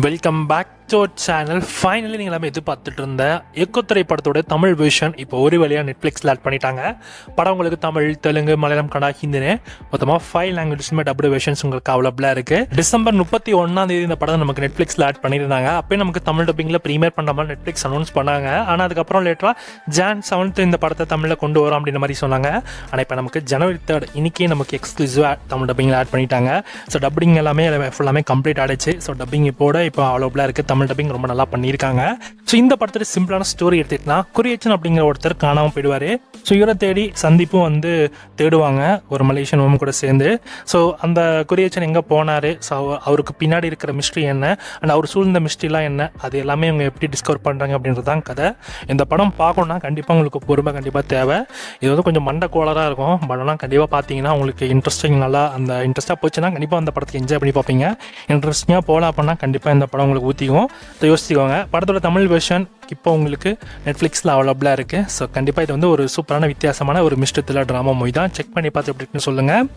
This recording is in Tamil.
Welcome back to channel. Finally நீங்கள் எல்லாமே எதிர்பார்த்துட்டு இருந்த எக்கோ திரைப்படத்தோட தமிழ் வெர்ஷன் இப்போ ஒரு வழியாக நெட்ஃப்ளிக்ஸில் ஆட் பண்ணிட்டாங்க. படம் உங்களுக்கு தமிழ், தெலுங்கு, மலையாளம், கன்னடா, ஹிந்தின்னு மொத்தமாக 5 லாங்குவேஜ்ஸுமே டப்டு வெர்ஷன்ஸ் உங்களுக்கு அவைலபிளாக இருக்குது. டிசம்பர் 31 இந்த படம் நமக்கு நெட்ஃப்ளிக்ஸில் ஆட் பண்ணியிருந்தாங்க. அப்போயே நமக்கு தமிழ் டப்பிங்கில் ப்ரீமியர் பண்ணுற மாதிரி நெட்ஃப்ளிக்ஸ் அனௌன்ஸ் பண்ணாங்க. ஆனால் அதுக்கப்புறம் லேட்டராக Jan 7 இந்த படத்தை தமிழில் கொண்டு வரோம் அப்படின்ற மாதிரி சொன்னாங்க. ஆனால் இப்போ நமக்கு January 3 இன்னைக்கே நமக்கு எக்ஸ்க்ளூசிவாக தமிழ் டப்பிங்கில் ஆட் பண்ணிட்டாங்க. ஸோ டப்பிங் எல்லாமே ஃபுல்லாமே கம்ப்ளீட் ஆகிடுச்சு. ஸோ டப்பிங் இப்போ அவைலபிளாக இருக்குது. தமிழ் டப்பிங் ரொம்ப நல்லா பண்ணியிருக்காங்க. ஸோ இந்த படத்தில் சிம்பிளான ஸ்டோரி எடுத்துக்கிட்டா, குரியச்சன் அப்படிங்கிற ஒருத்தர் காணாமல் போயிடுவார். ஸோ இவரை தேடி சந்திப்பும் தேடுவாங்க ஒரு மலேசியன் உமன் கூட சேர்ந்து. ஸோ அந்த குரியச்சன் எங்கே போனார், ஸோ அவருக்கு பின்னாடி இருக்கிற மிஸ்ட்ரி என்ன, அண்ட் அவர் சூழ்ந்த மிஸ்ட்ரிலாம் என்ன, அது எல்லாமே அவங்க எப்படி டிஸ்கவர் பண்ணுறாங்க அப்படின்றது தான் கதை. இந்த படம் பார்க்கணுன்னா கண்டிப்பாக உங்களுக்கு பொறுமை கண்டிப்பாக தேவை. இது கொஞ்சம் மண்டை கோளராக இருக்கும். பட் ஆனால் கண்டிப்பாக பார்த்தீங்கன்னா உங்களுக்கு இன்ட்ரெஸ்டிங் நல்லா அந்த இன்ட்ரெஸ்ட்டாக போச்சுன்னா கண்டிப்பாக அந்த படத்துக்கு என்ஜாய் பண்ணி பார்ப்பீங்க. இன்ட்ரெஸ்டிங்காக போகலாம் அப்படின்னா கண்டிப்பாக இந்த படம் உங்களுக்கு ஊற்றிக்கும். ஸோ யோசிச்சுக்கோங்க. படத்தோட தமிழ் வெர்ஷன் இப்போ உங்களுக்கு நெட்ஃப்ளிக்ஸில் அவைலபிளாக இருக்குது. ஸோ கண்டிப்பாக இது ஒரு சூப்பரான வித்தியாசமான ஒரு மிஸ்ட்ரி த்ரில்லர் ட்ராமா மூவி தான். செக் பண்ணி பார்த்து எப்படி இருக்குன்னு சொல்லுங்கள்.